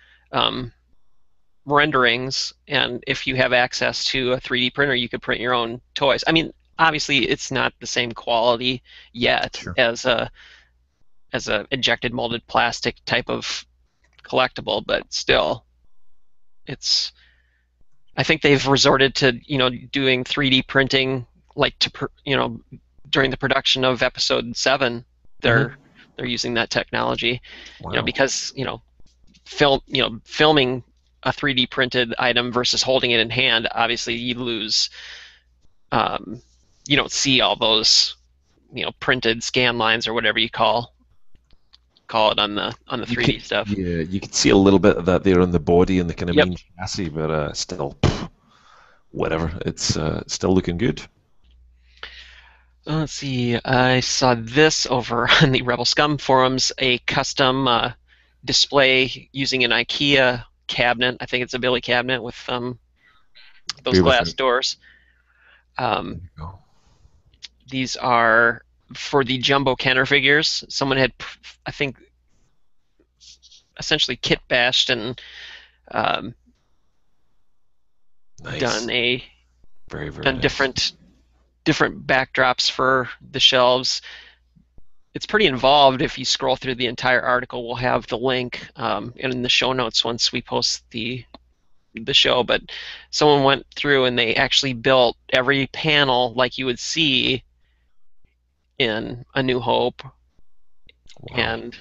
renderings, and if you have access to a 3D printer, you could print your own toys. I mean, obviously, it's not the same quality yet as a injected molded plastic type of collectible, but still, it's. I think they've resorted to doing 3D printing like during the production of Episode 7. They're using that technology, because filming a 3D printed item versus holding it in hand, obviously you lose. You don't see all those, printed scan lines or whatever you call it on the 3D stuff. Yeah, you can see a little bit of that there on the body and the kind of main chassis, but still, whatever. It's still looking good. Let's see. I saw this over on the Rebel Scum forums, a custom display using an IKEA cabinet. I think it's a Billy cabinet with those glass doors. These are for the Jumbo Kenner figures. Someone had, I think, essentially kit bashed and done different backdrops for the shelves. It's pretty involved. If you scroll through the entire article, we'll have the link in the show notes once we post the show. But someone went through and they actually built every panel like you would see in A New Hope. Wow. And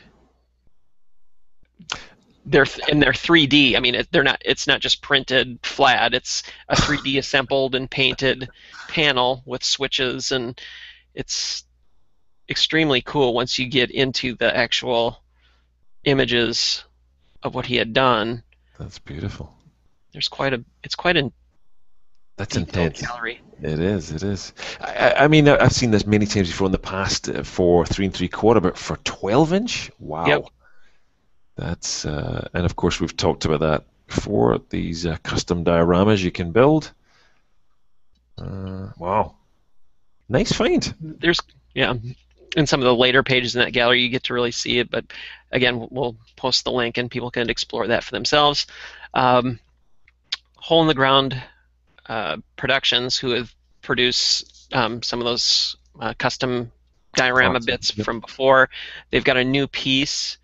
they're 3D. I mean, it's not just printed flat. It's a 3D assembled and painted panel with switches, and it's extremely cool once you get into the actual images of what he had done. That's beautiful. It's quite a that's intense gallery. It is. I mean, I've seen this many times before in the past for 3 3/4, but for 12-inch, wow. Yep. That's and of course we've talked about that before. These custom dioramas you can build. Wow, nice find. There's in some of the later pages in that gallery you get to really see it, but again we'll post the link and people can explore that for themselves. Hole in the Ground Productions, who have produced some of those custom diorama bits from before, they've got a new piece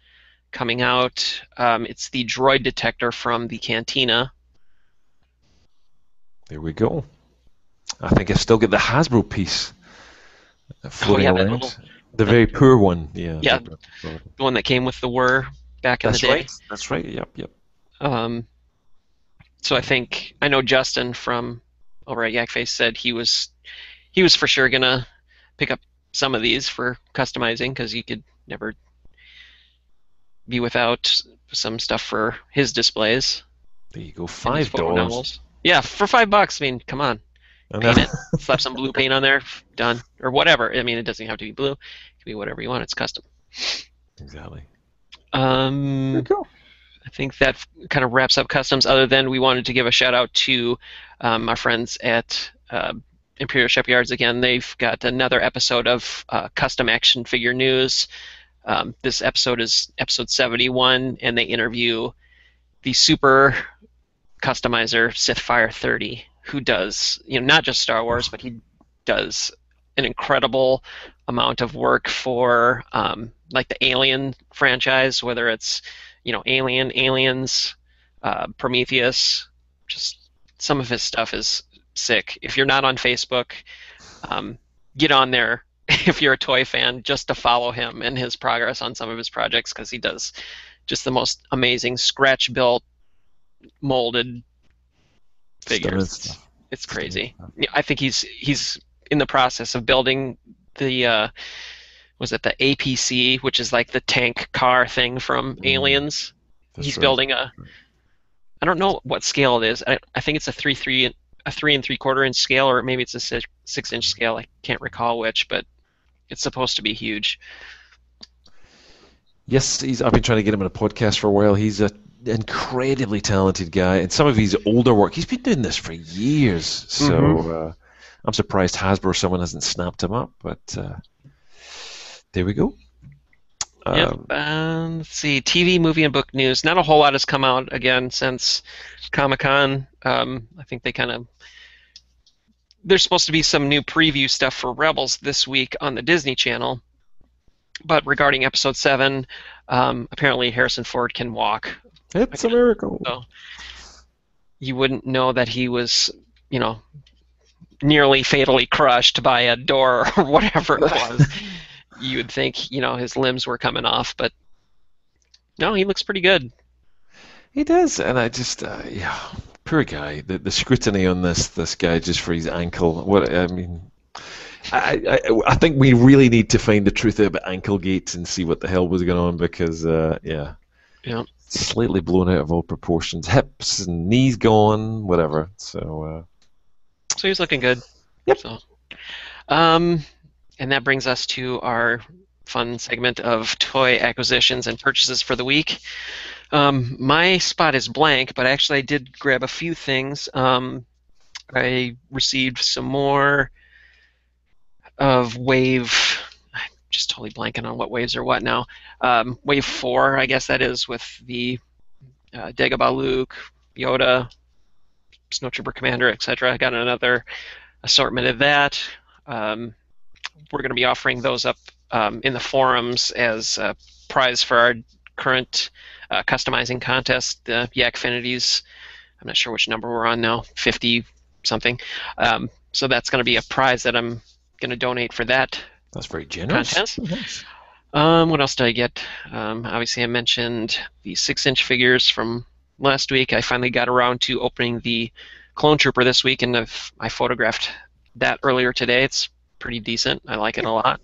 coming out. It's the droid detector from the Cantina. There we go. I think I still get the Hasbro piece floating around. The very poor one, yeah. Yeah, the one that came with the whir back in the day. That's right. Yep. So I know Justin from over at Yakface said he was for sure gonna pick up some of these for customizing, because you could never be without some stuff for his displays. There you go, $5. Yeah, for $5. I mean, come on, paint it, slap some blue paint on there, done, or whatever. I mean, it doesn't have to be blue; it can be whatever you want. It's custom. Exactly. Very cool. I think that kind of wraps up customs. Other than we wanted to give a shout out to our friends at Imperial Shipyards again. They've got another episode of custom action figure news. This episode is episode 71, and they interview the super customizer Sithfire 30, who does, not just Star Wars, but he does an incredible amount of work for like the Alien franchise, whether it's Alien, Aliens, Prometheus. Just some of his stuff is sick. If you're not on Facebook, get on there if you're a toy fan, just to follow him and his progress on some of his projects, because he does just the most amazing scratch-built, molded figures. It's crazy. I think he's in the process of building the was it the APC, which is like the tank car thing from Aliens. He's building I don't know what scale it is. I think it's a 3 3/4 inch scale, or maybe it's a 6 inch scale. I can't recall which, but it's supposed to be huge. Yes, I've been trying to get him on a podcast for a while. He's an incredibly talented guy, and some of his older work, he's been doing this for years. So I'm surprised someone hasn't snapped him up, but there we go. Let's see, TV, movie, and book news. Not a whole lot has come out again since Comic-Con. I think there's supposed to be some new preview stuff for Rebels this week on the Disney Channel. But regarding Episode 7, apparently Harrison Ford can walk. It's a miracle. So you wouldn't know that he was, nearly fatally crushed by a door or whatever it was. You would think, his limbs were coming off, but no, he looks pretty good. He does, and I just, poor guy. The scrutiny on this guy just for his ankle. I think we really need to find the truth about ankle gates and see what the hell was going on, because slightly blown out of all proportions, hips and knees gone, whatever. So he's looking good. Yep. So, and that brings us to our fun segment of toy acquisitions and purchases for the week. My spot is blank, but actually I did grab a few things. I received some more of Wave. I'm just totally blanking on what waves are what now. Wave 4, I guess that is, with the Dagobah Luke, Yoda, Snowtrooper Commander, etc. I got another assortment of that. We're going to be offering those up in the forums as a prize for our current customizing contest, the Yakfinities. I'm not sure which number we're on now, 50 something. So that's going to be a prize that I'm going to donate for that. That's very generous. Contest. Nice. What else did I get? Obviously, I mentioned the 6-inch figures from last week. I finally got around to opening the Clone Trooper this week, and I photographed that earlier today. It's pretty decent. I like it a lot.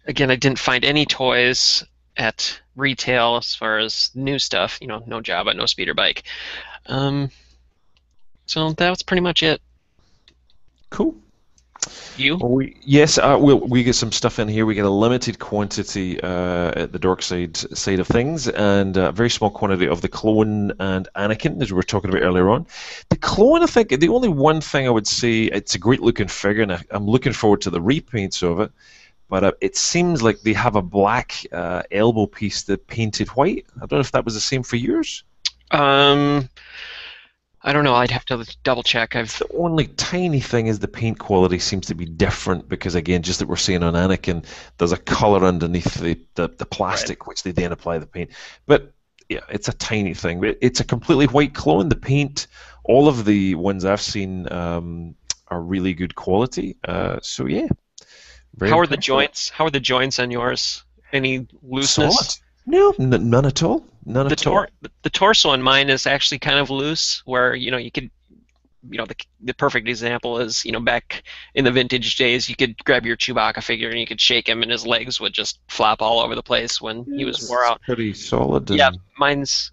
Again, I didn't find any toys at retail as far as new stuff. No Jabba, no speeder bike. So that was pretty much it. Cool. You? Well, we get some stuff in here. We get a limited quantity at the Dork side of things, and a very small quantity of the Clone and Anakin, as we were talking about earlier on. The Clone, I think, the only one thing I would say, it's a great looking figure, and I'm looking forward to the repaints of it. But it seems like they have a black elbow piece that painted white. I don't know if that was the same for yours. I don't know. I'd have to double check. The only tiny thing is the paint quality seems to be different because, again, just like we're seeing on Anakin, there's a color underneath the plastic, right, which they then apply the paint. But yeah, it's a tiny thing. It's a completely white clone. The paint, all of the ones I've seen are really good quality. So yeah. How are the joints? How are the joints on yours? Any looseness? Solid. No, none at all. None at all. The torso on mine is actually kind of loose, where you could the perfect example is, back in the vintage days, you could grab your Chewbacca figure and you could shake him and his legs would just flop all over the place when he was wore out. Pretty solid. Yeah, mine's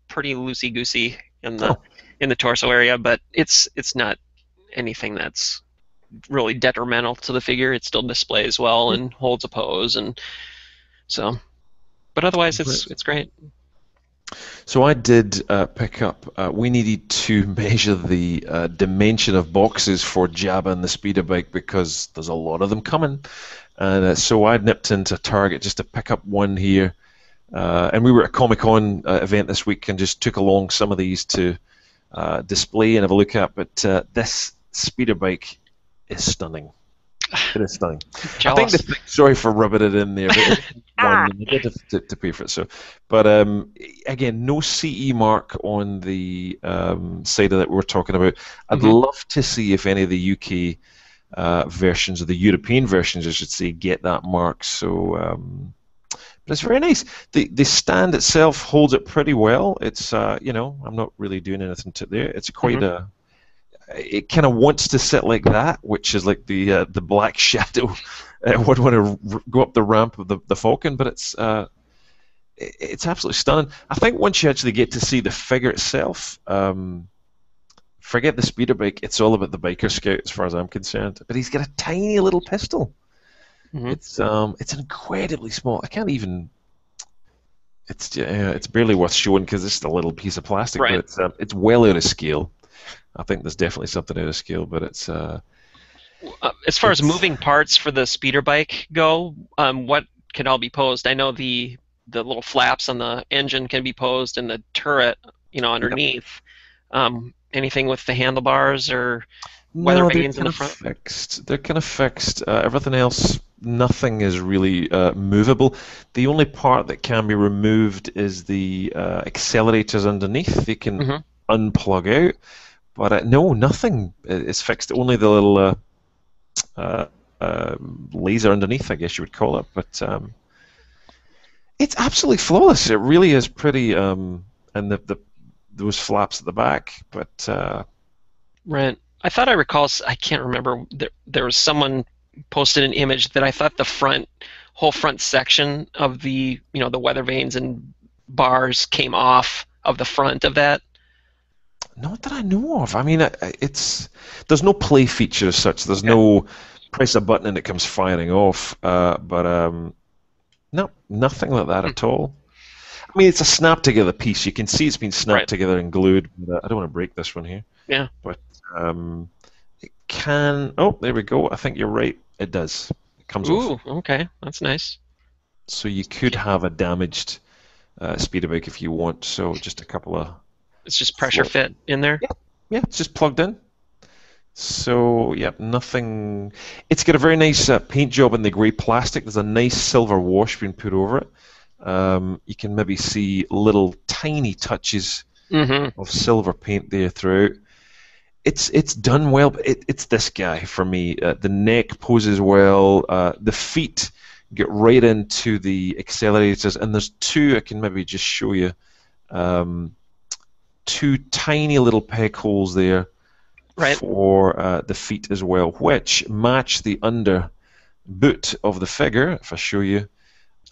pretty loosey goosey in the torso area, but it's not anything that's really detrimental to the figure. It still displays well and holds a pose, and so. But otherwise, it's great. So I did pick up. We needed to measure the dimension of boxes for Jabba and the speeder bike because there's a lot of them coming, and so I nipped into Target just to pick up one here. And we were at a Comic-Con event this week and just took along some of these to display and have a look at. But this speeder bike is stunning. It is stunning. Jealous. I think sorry for rubbing it in there, but one, I did have to pay for it. So, but again, no CE mark on the side of that we're talking about. I'd love to see if any of the UK versions or the European versions, I should say, get that mark. So, but it's very nice. The stand itself holds it pretty well. It's I'm not really doing anything to there. It's quite it kind of wants to sit like that, which is like the black shadow would want to go up the ramp of the Falcon, but it's absolutely stunning. I think once you actually get to see the figure itself, forget the speeder bike, it's all about the biker scout as far as I'm concerned. But he's got a tiny little pistol. It's incredibly small. I can't even. It's barely worth showing because it's just a little piece of plastic, right. But it's well out of scale. I think there's definitely something out of scale, but it's. As far as moving parts for the speeder bike go, what can all be posed? I know the little flaps on the engine can be posed, and the turret, underneath. Yep. Anything with the handlebars or weather vanes in the front? They're kind of fixed. Everything else, nothing is really movable. The only part that can be removed is the accelerators underneath. They can unplug out. But no, nothing is fixed. Only the little laser underneath, I guess you would call it. But it's absolutely flawless. It really is pretty. And those flaps at the back. But right. I thought I recall. I can't remember. There was someone posted an image that I thought the whole front section of the the weather vanes and bars came off of the front of that. Not that I know of. I mean, there's no play feature as such. There's no press a button and it comes firing off. But no, nothing like that at all. I mean, it's a snap together piece. You can see it's been snapped together and glued. I don't want to break this one here. Yeah. But it can. Oh, there we go. I think you're right. It does. It comes off. Ooh, okay, that's nice. So you could have a damaged speeder bike if you want. So just a couple of. It's just pressure fit in there? Yeah, it's just plugged in. So, yeah, nothing. It's got a very nice paint job in the grey plastic. There's a nice silver wash being put over it. You can maybe see little tiny touches of silver paint there throughout. It's done well, but it's this guy for me. The neck poses well. The feet get right into the accelerators, and there's two I can maybe just show you. Two tiny little peg holes there for the feet as well, which match the under boot of the figure. If I show you.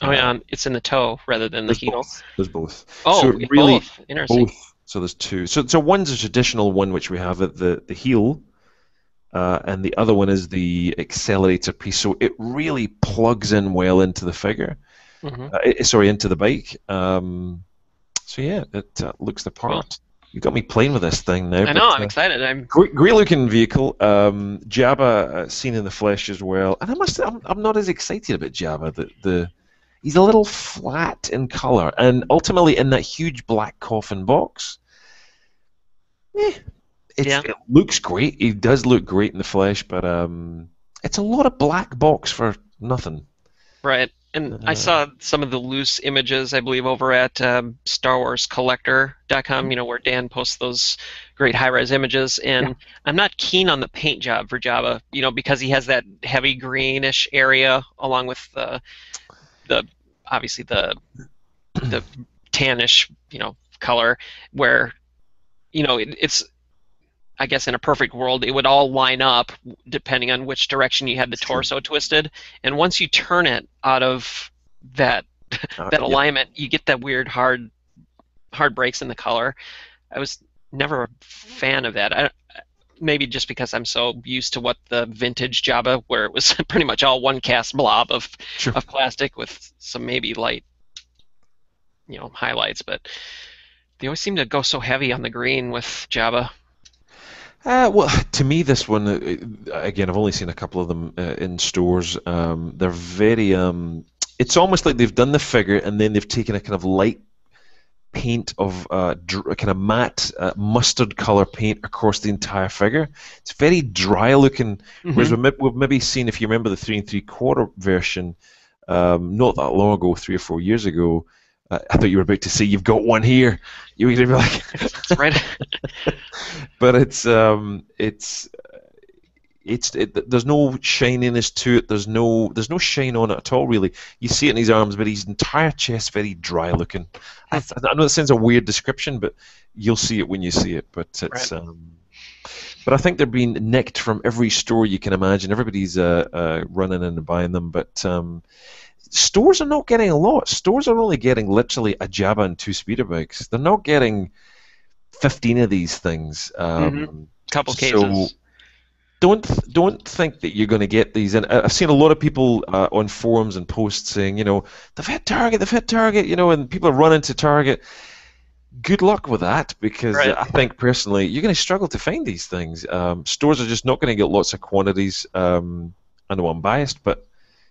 Oh yeah, it's in the toe rather than the heel. There's both. Oh, so really, both. Interesting. Both. So there's two. So one's a traditional one which we have at the heel, and the other one is the accelerator piece. So it really plugs in well into the figure. Into the bike. So yeah, it looks the part. Cool. You got me playing with this thing now. I know, I'm excited. Great looking vehicle. Jabba seen in the flesh as well, and I'm not as excited about Jabba. He's a little flat in color, and ultimately in that huge black coffin box. It looks great. He does look great in the flesh, but it's a lot of black box for nothing. Right. And I saw some of the loose images, I believe, over at Star Wars Collector.com, where Dan posts those great high-res images. And I'm not keen on the paint job for Jabba, because he has that heavy greenish area along with the obviously the tannish, color, where, it's I guess in a perfect world, it would all line up depending on which direction you had the torso twisted. And once you turn it out of that that alignment, you get that weird hard breaks in the color. I was never a fan of that. Maybe just because I'm so used to what the vintage Jabba, where it was pretty much all one cast blob of plastic with some maybe light, highlights. But they always seem to go so heavy on the green with Jabba. Well, to me, this one, again, I've only seen a couple of them in stores. They're very, it's almost like they've done the figure and then they've taken a kind of light paint of kind of matte mustard color paint across the entire figure. It's very dry looking, whereas we've maybe seen, if you remember the 3 3/4 version, not that long ago, 3 or 4 years ago, I thought you were about to say you've got one here. You were going to be like, that's right. But there's no shininess to it. There's no shine on it at all, really. You see it in his arms, but his entire chest very dry looking. I know that sounds a weird description, but you'll see it when you see it. But it's but I think they're being nicked from every store you can imagine. Everybody's running in and buying them, but stores are not getting a lot. Stores are only getting literally a Jabba and 2 speeder bikes. They're not getting 15 of these things. Couple cases. Don't think that you're going to get these. And I've seen a lot of people on forums and posts saying, they've hit Target, and people are running to Target. Good luck with that, because I think personally you're going to struggle to find these things. Stores are just not going to get lots of quantities. I know I'm biased, but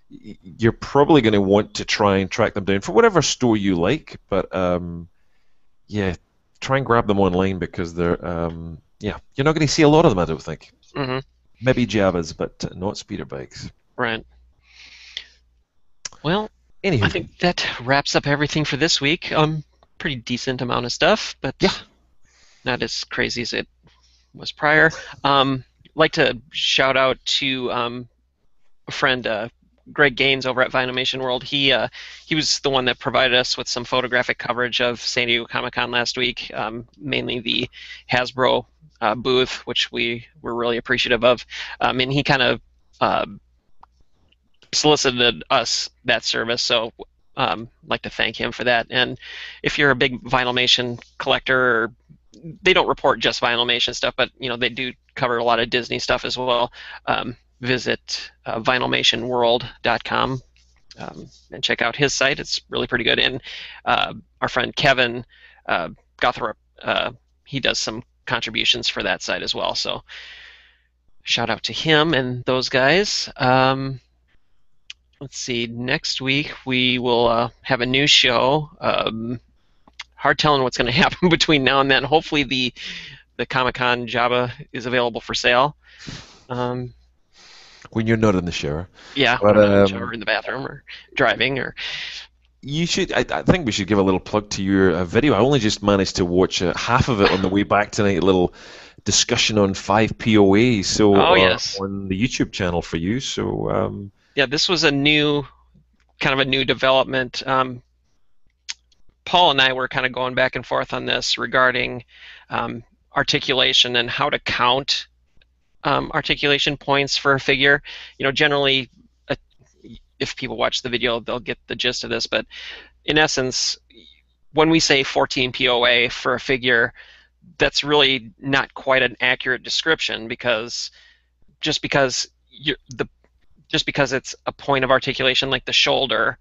you're probably going to want to try and track them down for whatever store you like. But try and grab them online, because they're you're not going to see a lot of them, I don't think. Maybe Jabbas, but not speeder bikes. Right. Well, anywho, I think that wraps up everything for this week. Pretty decent amount of stuff, but not as crazy as it was prior. Like to shout out to a friend, Greg Gaines over at Vinylmation World. He was the one that provided us with some photographic coverage of San Diego Comic-Con last week, mainly the Hasbro booth, which we were really appreciative of. And he kind of solicited us that service, so like to thank him for that. And if you're a big Vinylmation collector, they don't report just Vinylmation stuff, but they do cover a lot of Disney stuff as well. Visit vinylmationworld.com and check out his site. It's really pretty good. And our friend Kevin Gothrop, he does some contributions for that site as well. So shout out to him and those guys. Let's see. Next week we will have a new show. Hard telling what's going to happen between now and then. Hopefully the Comic-Con Jabba is available for sale. When you're not in the shower. Yeah, but, when I'm in the shower, in the bathroom, or driving, or. You should. I think we should give a little plug to your video. I only just managed to watch half of it on the way back tonight. A little discussion on 5 POA. So on the YouTube channel for you. So. Yeah, this was kind of a new development. Paul and I were kind of going back and forth on this regarding articulation and how to count articulation points for a figure. Generally, if people watch the video, they'll get the gist of this. But in essence, when we say 14 POA for a figure, that's really not quite an accurate description, because just because it's a point of articulation like the shoulder,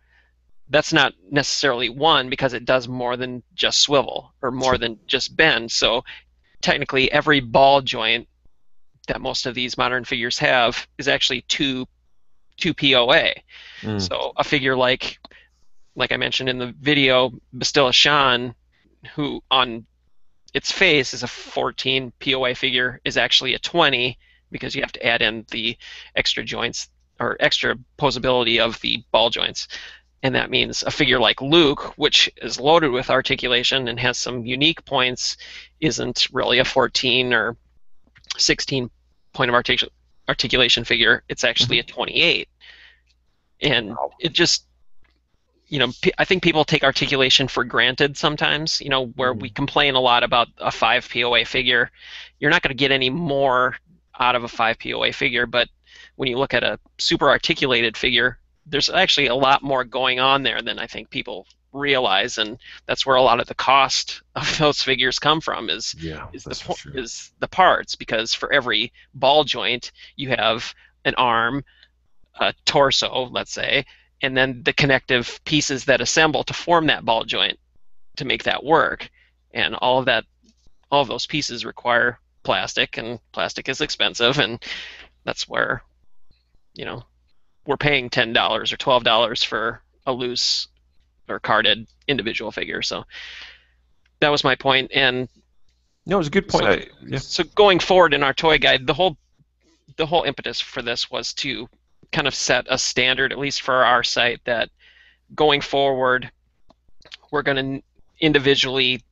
that's not necessarily one, because it does more than just swivel or more than just bend. So technically every ball joint that most of these modern figures have is actually two POA. So a figure like I mentioned in the video, Bastilla Shan, who on its face is a 14 POA figure, is actually a 20, because you have to add in the extra joints or extra posability of the ball joints. And that means a figure like Luke, which is loaded with articulation and has some unique points, isn't really a 14 or 16 point of articulation figure. It's actually a 28. And it just, I think people take articulation for granted sometimes, where we complain a lot about a 5 POA figure. You're not going to get any more out of a 5 POA figure, but when you look at a super articulated figure, there's actually a lot more going on there than I think people realize, and that's where a lot of the cost of those figures come from is the parts, because for every ball joint you have an arm, a torso, let's say, and then the connective pieces that assemble to form that ball joint to make that work. And all of those pieces require plastic, and plastic is expensive, and that's where we're paying $10 or $12 for a loose or carded individual figure. So that was my point. And no, it was a good point. So going forward in our toy guide, the whole impetus for this was to kind of set a standard, at least for our site, that going forward we're going to individually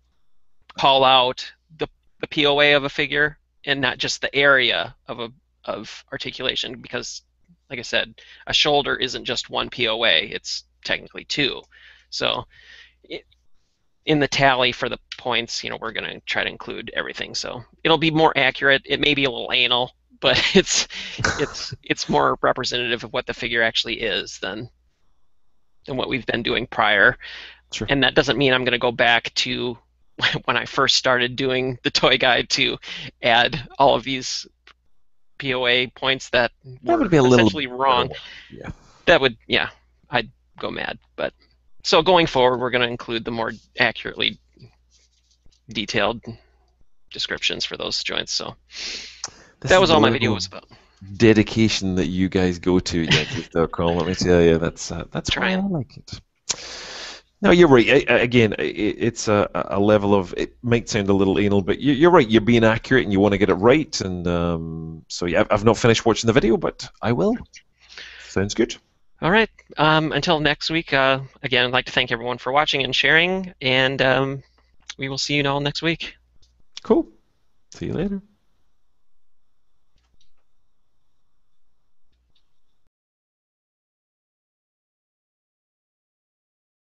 call out the POA of a figure and not just the area of articulation, because like I said, a shoulder isn't just one POA, it's technically two. So in the tally for the points, we're going to try to include everything. So it'll be more accurate. It may be a little anal, but it's more representative of what the figure actually is than what we've been doing prior. Sure. And that doesn't mean I'm going to go back to when I first started doing the toy guide to add all of these POA points that would be a essentially little wrong. Yeah. That would, I'd go mad. But so going forward, we're going to include the more accurately detailed descriptions for those joints. So that was all my video was about. Dedication that you guys go to at Yakface.com. Let me tell you, that's why I like it. No, you're right. Again, it's a level of, it might sound a little anal, but you're right. You're being accurate and you want to get it right. And so yeah, I've not finished watching the video, but I will. Sounds good. All right. Until next week, again, I'd like to thank everyone for watching and sharing, and we will see you all next week. Cool. See you later.